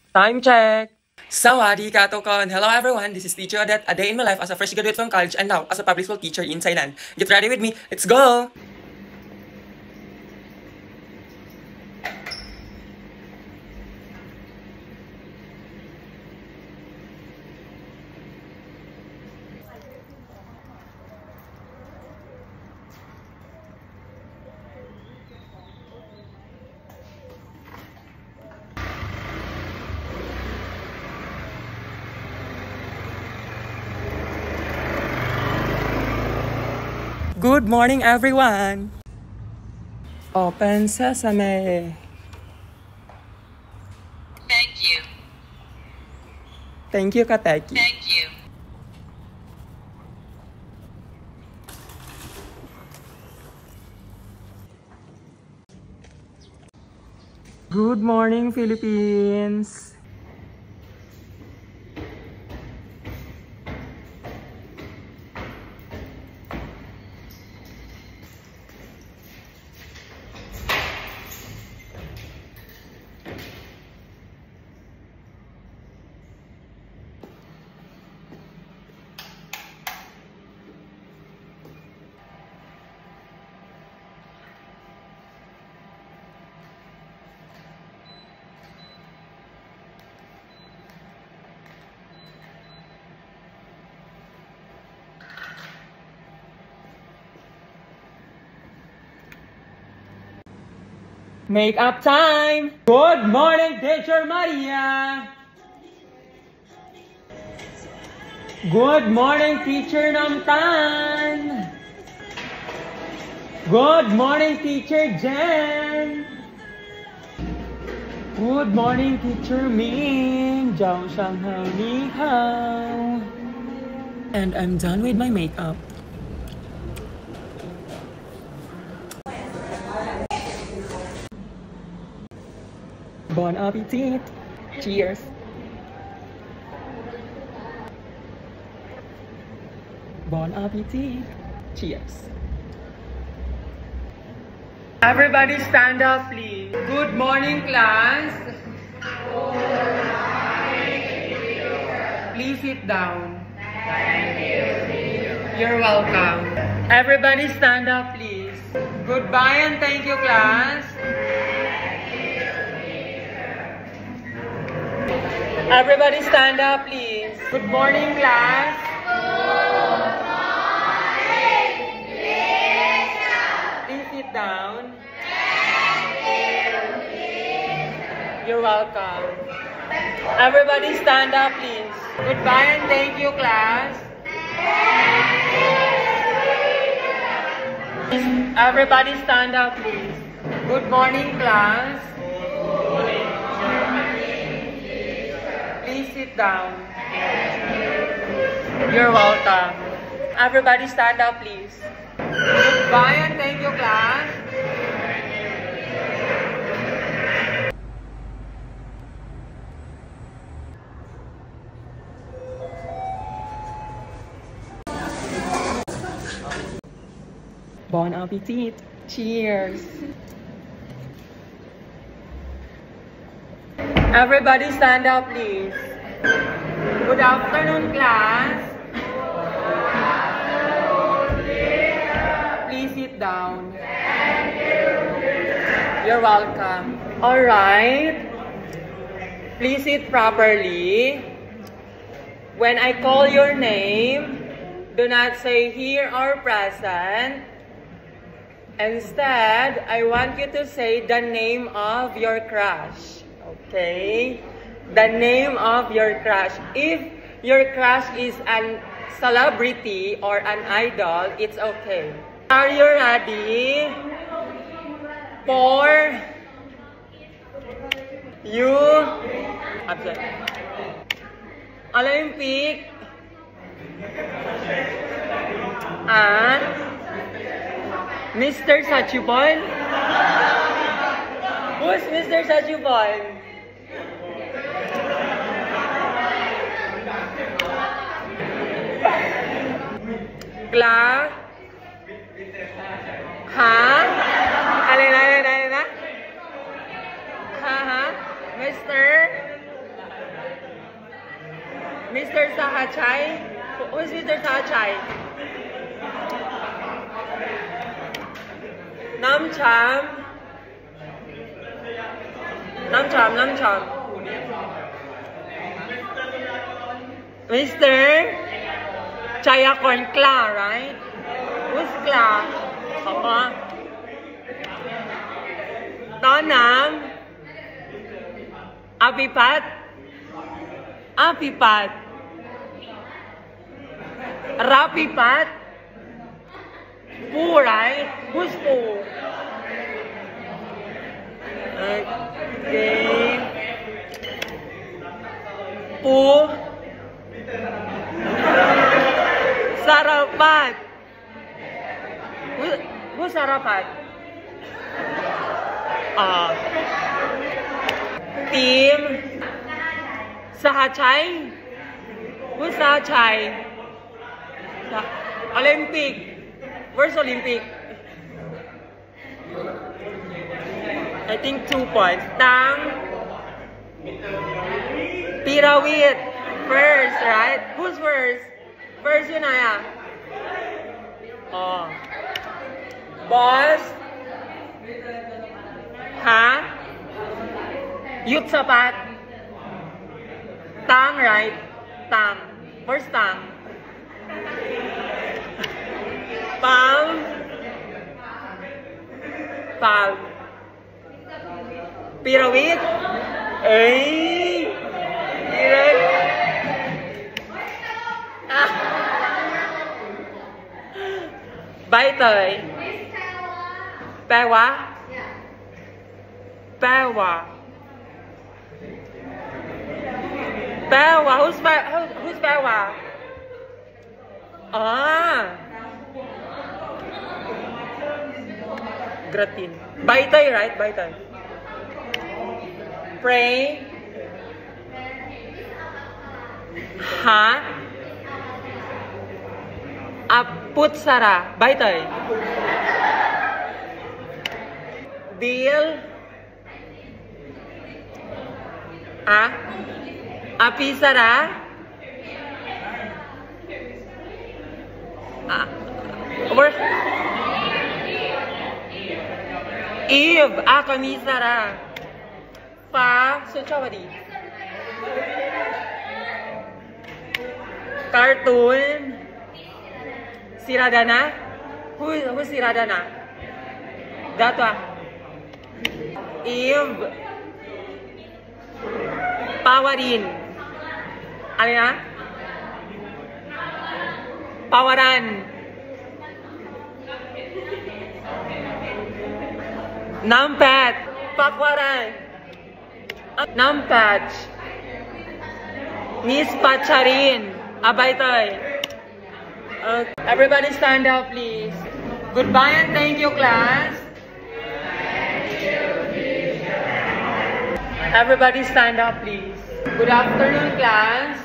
Time check! Sawadee ka, Tokon! Hello everyone, this is Teacher Odette, a day in my life as a fresh graduate from college and now as a public school teacher in Thailand. Get ready with me, let's go! Good morning, everyone! Open sesame! Thank you. Thank you, Kateki. Thank you. Good morning, Philippines! Makeup time! Good morning, Teacher Maria! Good morning, Teacher Namtan! Good morning, Teacher Jen! Good morning, Teacher Ming! Jiao Shanghai Ni Hao! And I'm done with my makeup. Bon appetit! Cheers! Bon appetit! Cheers! Everybody stand up, please. Good morning, class. Please sit down. You're welcome. Everybody stand up, please. Goodbye and thank you, class. Everybody stand up, please. Good morning, class. Good morning, teacher. Please sit down. Thank you, you're welcome. Everybody stand up, please. Goodbye and thank you, class. Everybody stand up, please. Good morning, class. Please sit down. You're welcome. Everybody stand up, please. Goodbye and thank you, class. Bon appetit. Cheers. Everybody stand up, please. Good afternoon, class. Please sit down. You're welcome. All right. Please sit properly. When I call your name, do not say here or present. Instead, I want you to say the name of your crush. Okay? The name of your crush. If your crush is a celebrity or an idol, it's okay. Are you ready? For you Olympic and Mr. Sachubon? Who's Mr. Sachubon? Class? Ha? Alin na? Ha? Mr. Mr. Sahachay? Who's Mr. Sahachay? Namcham. Namcham. Mr. Chayakorn Kla, right? Who's Kla? Tonam. Apipat. Rapipat. Poo, right? Who's Poo? Okay. Poo. Sarapat. Who's Sarapat? Team Sahachay. Who's Sahachay? Olympic. Where's Olympic? I think 2 points. Tang. Pirawit. First, right? Who's first? First yun na. Boss. Yut sapat. Tang, right? Tang. Where's Tang? Pam. Pirawit. Baitoy. Pewa. Who's Pewa? Gratin. Baitoy, right? Baitoy. Pray. Aputsara. Baitoy. Deal. Apisara. Eve. Kamisara. Suchawadi. Cartoon. Siradana. Who's Siradana? That one. Eve. Pawarin. Ano na? Pawaran. Nampat. Pakwaran. Nampatch. Miss Pacharin. Abaytoy. Everybody stand up, please. Goodbye and thank you, class. Everybody stand up, please. Good afternoon, class.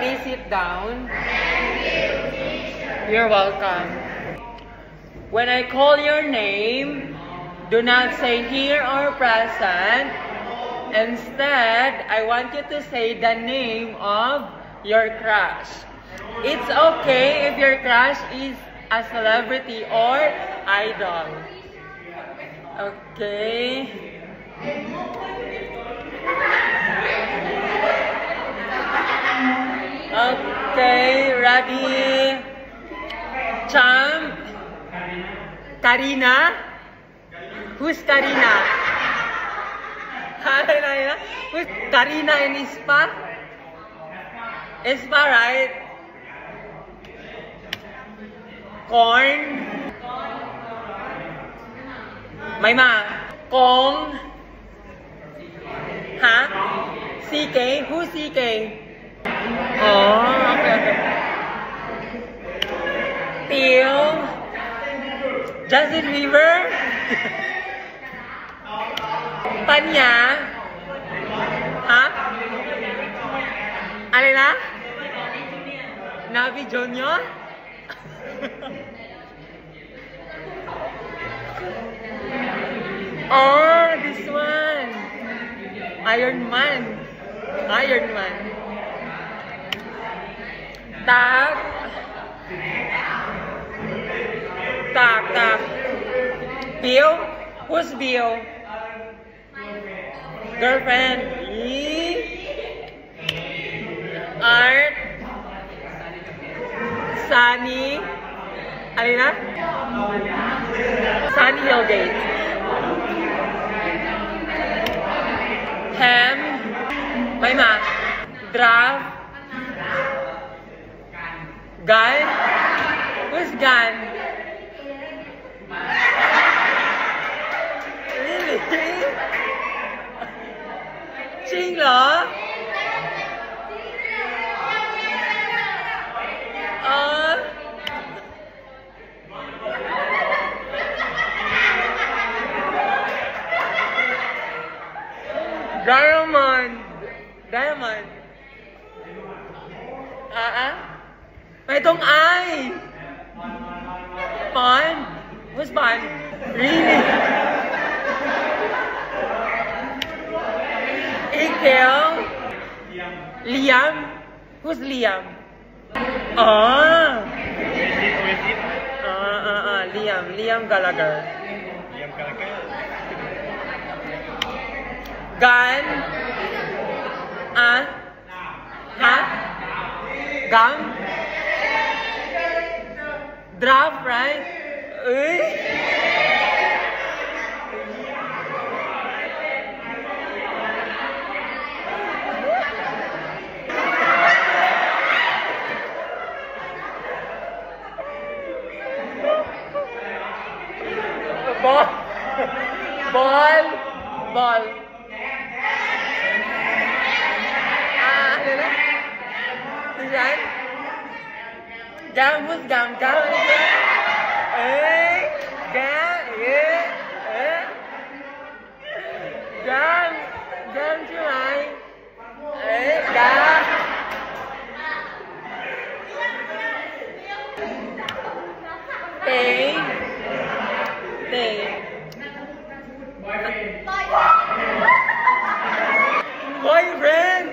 Please sit down. You're welcome. When I call your name, do not say here or present. Instead, I want you to say the name of your crush. It's okay if your crush is a celebrity or idol. Okay. Okay, ready? Champ. Karina. Who's Karina? Who's Karina and Ispa? Ispa, right? Corn. Mayma. Kong. CK. Who's CK? Okay. Theo. Justin Bieber. Panya. Ano na? Navi Junior? Oh, this one. Iron Man. Iron Man. Tak. Bill? Who's Bill? Girlfriend. Art. Sunny. Alina? Sunny Hillgate. Ham. May ma. Draft. Gun. Who's Gun? Really? Trinh เหรอ Diamond. Mày tung ai? Bond. Who's Bond? Really? Ekel. Liam. Who's Liam? Liam Gallagher. Gun. Gum. Draft, right? Ball. Ano na? Yan? Gam, who's Gam? Gam again? Gam, yeah. Gam chứ mày. Gam. Tê. Boyfriend.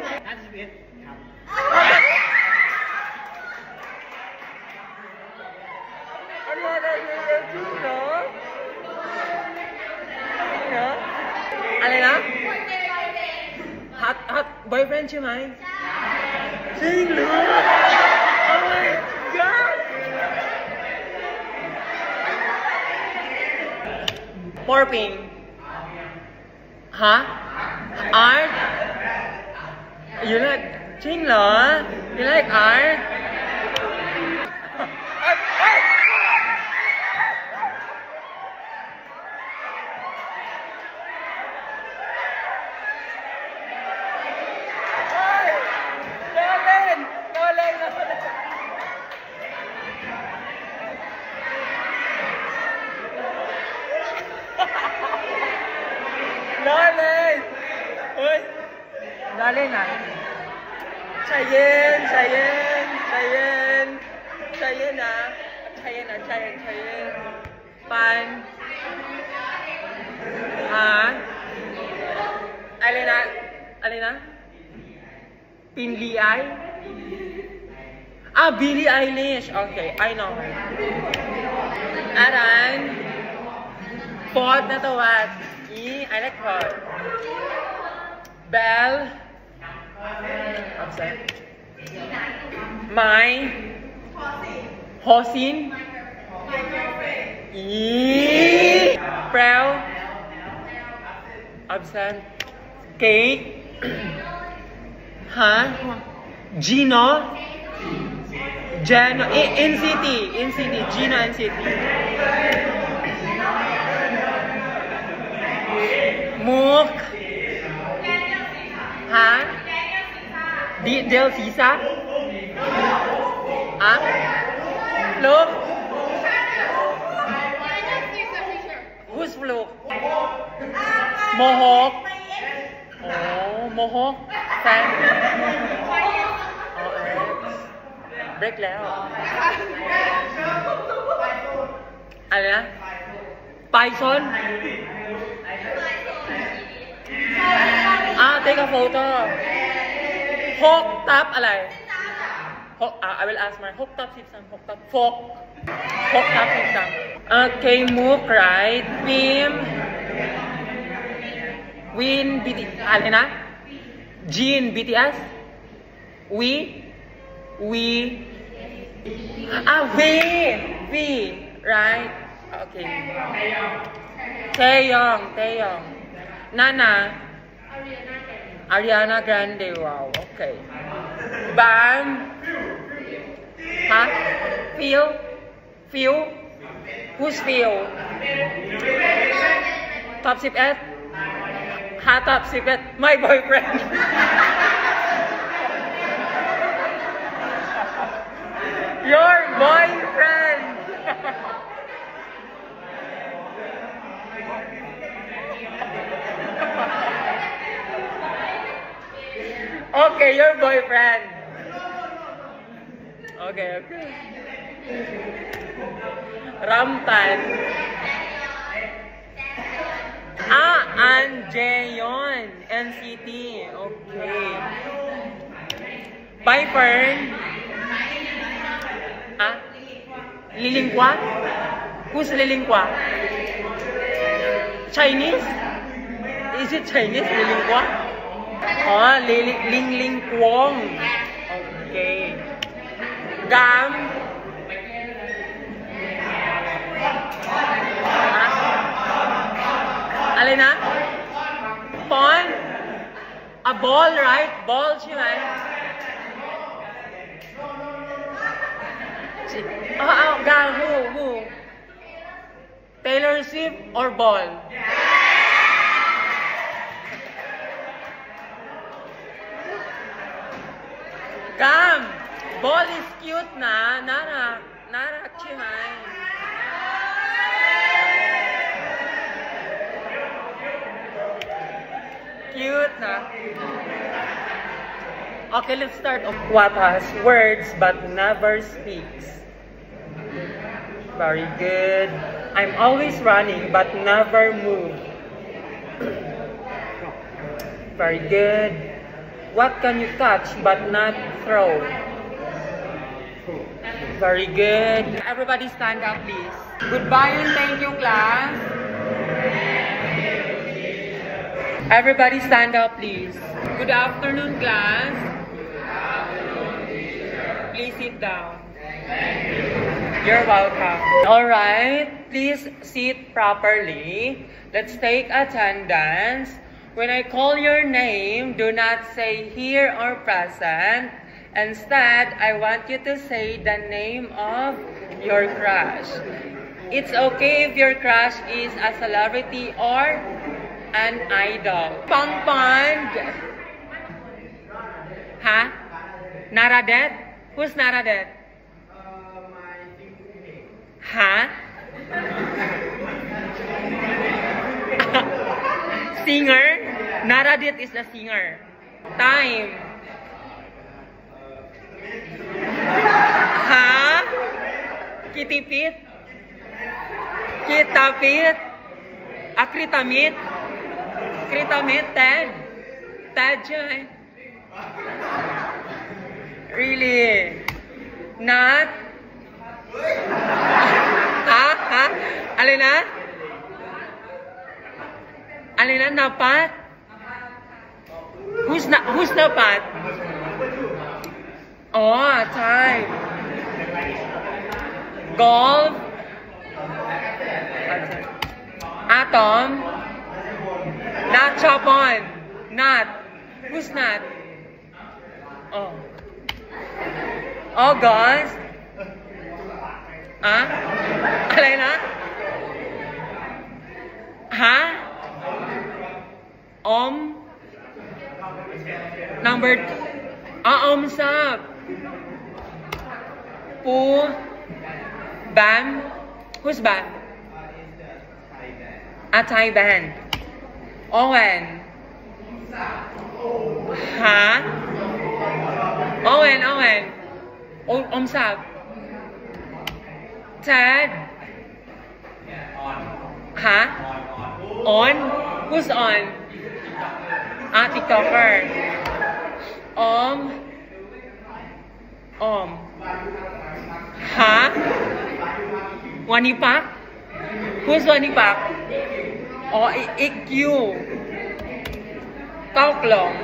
อะไรนะ hot boyfriend ใช่ไหมจริงเหรอ Oh my god Morphing Art You like จริงเหรอ You like art Nói lên nào Chạy yên Pan Alina Billie Billie Eilish Okay, I know her Aran Ford na to what I like her Belle Upset My Hosin Proud Upset Kate Gino NCT Gino NCT Mook Del Sisa Look Who's Fluke Mohawk Mohawk Fan Break แล้วอะไรนะ Python take a photo Hok tap อะไร I will ask my hok tap 13 hok tap fok hok tap 13 Okay, move right Wim Win BTS อะไรนะ Jin BTS We right Okay Taeyong Nana Ariana Grande wow okay Bam Phil Who's Phil Top 11 Top 11 My boyfriend Your boyfriend Okay, your boyfriend Okay Ramtan Anjeon NCT Okay Byfern Lilingqua Who's Lilingqua Chinese Is it Chinese Lilingqua Ling Kwong Okay Gam Alin na? Pon A ball right? Ball ใช่ไหมGam who? Taylor Swift or ball? Gam Ball is cute na Narak ใช่ไหมCute na Okay, let's start off. What has words but never speaks? Very good. I'm always running but never move. Very good. What can you catch but not throw? Very good. Everybody stand up, please. Goodbye and thank you, class. Everybody stand up, please. Good afternoon, class. Please sit down. You're welcome. Alright, please sit properly. Let's take attendance. When I call your name, do not say here or present. Instead, I want you to say the name of your crush. It's okay if your crush is a celebrity or an idol. Pangpang. Naradet? Who's Naradet? Singer? Naradet is the singer. Time. Kitipit? Kitapit? Akritamit? Kritamit? Ted? Ted siya eh. Really? Not? Alina? Alina, Napat? Who's Napat? Oh, time. Golf? Atom? Not Chopon? Not? Who's not? Oh. August? Alina? Number Omsap. Pu. Ban. Who's Ban? Thai band. Owen. Owen. Omsap. Ted. On? Who's on? TikToker. Ha? Wanipak? Who's Wanipak? Oh, IQ. Kauklong.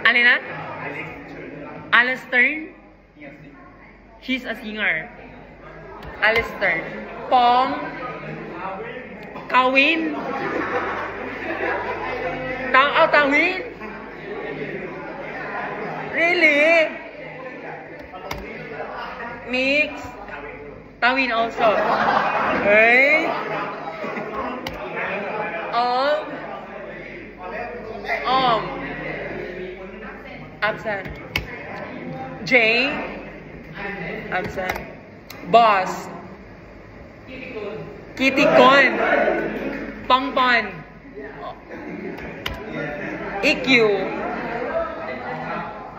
Alin na? Alistair? He's a singer. Alistair. Pong. Kawin. Tawin? Really? Mix. Tawin also. Hey. Absent. J. Absent. Boss. Kitikon. Pongpon. EQ.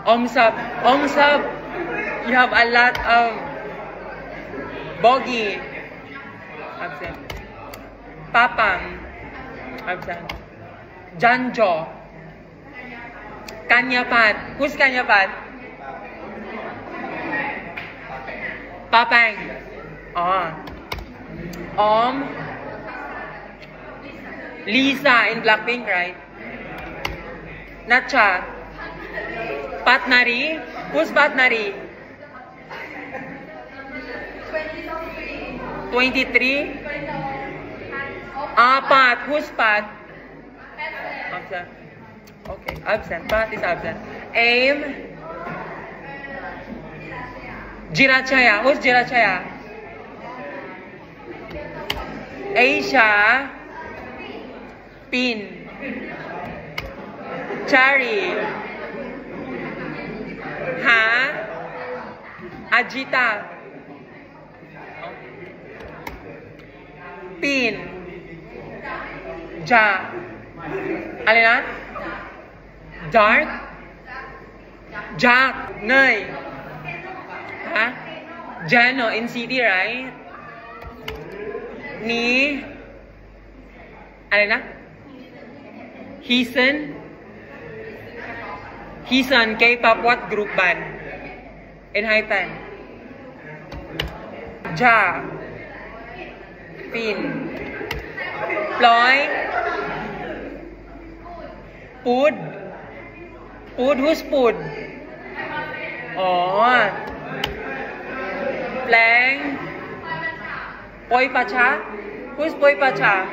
Omsap. You have a lot of Bogi. Absent. Papang. Absent. Janjo. Kanyapat. Who's Kanyapat? Papang. Lisa in Blackpink, right? Nacha. Patnari. Who's Patnari? 23. Pat. Who's Pat? Absent. Okay, absent. Pat is absent. Aim. Jirachaya. Who's Jirachaya? Aisha. Pin. Chari. Ha. Ajita. Pin. Ja. Alina? Dark. Jack. Nay. Ha? Jano in city, right? Ni. Alina? Hisan. K-pop what group band? In Haipan. Ja. Pin. Ploy. Pud. Who's Pud? Plang. Poi Pacha. Who's Poi Pacha?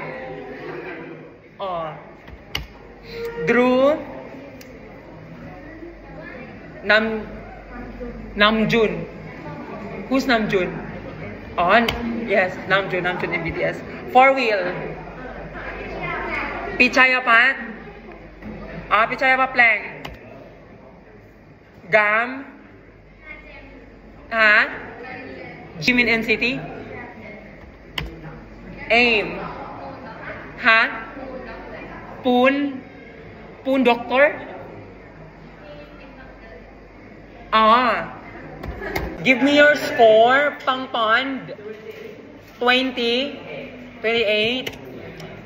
Drew. Namjoon. Who's Namjoon? Yes, Namjoon in BTS. 4-wheel. Pichayapat. Pichayapat Plang. Gam. Jimin NCT. Aim. Poon Doctor. Give me your score, Pangpond. 20, 28,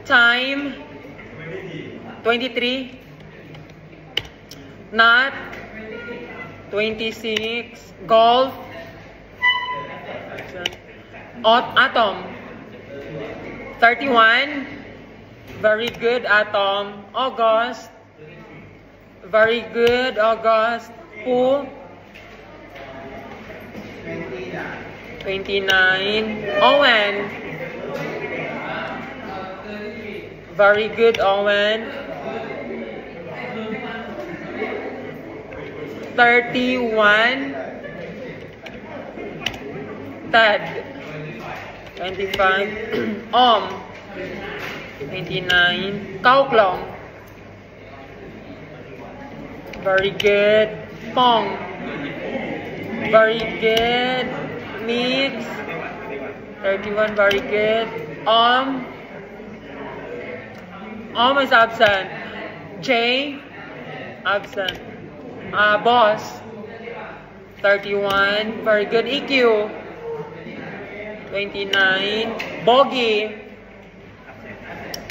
time, 23, not, 26, golf, atom, 31, very good, atom, August, very good, August, Poo, 29. Owen. Very good, Owen. 31. Ted. 25. 29. Kauklong. Very good. Pong. Very good. Mix. 31, very good. Is absent. J. Absent. Boss. 31, very good. EQ. 29. Bogi.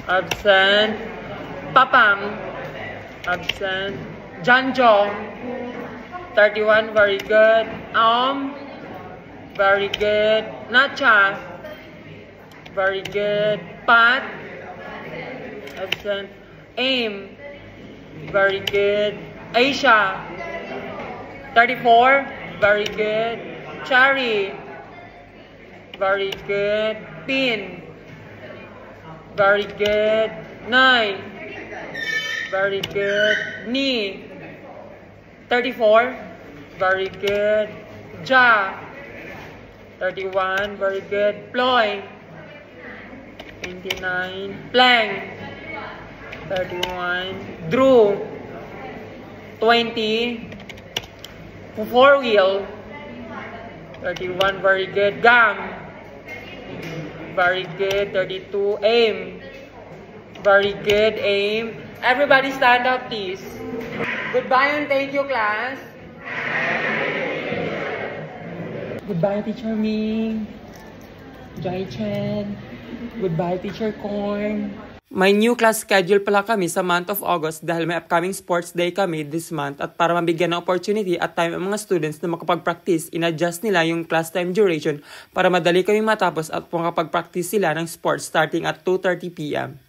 Absent. Papang. Absent. Janjo. 31, very good. Very good. Nacha. Very good. Pat. Absent. Aim. Very good. Aisha. 34, very good. Cherry. Very good. Pin. Very good. Nine. Very good. Ni. 34. Very good. Ja. 31. Very good. Ploy. 29. Plank. 31. Drew. 20. Four wheel. 31. Very good. Gam. Very good. 32. Aim. Very good. Aim. Everybody stand up, please. Goodbye and thank you, class. Goodbye, Teacher Ming. Jai Chen. Goodbye, Teacher Corn. May new class schedule pala kami sa month of August dahil may upcoming sports day kami this month at para mabigyan ng opportunity at time ang mga students na makapag-practice, in-adjust nila yung class time duration para madali kaming matapos at makapag-practice sila ng sports starting at 2:30 p.m.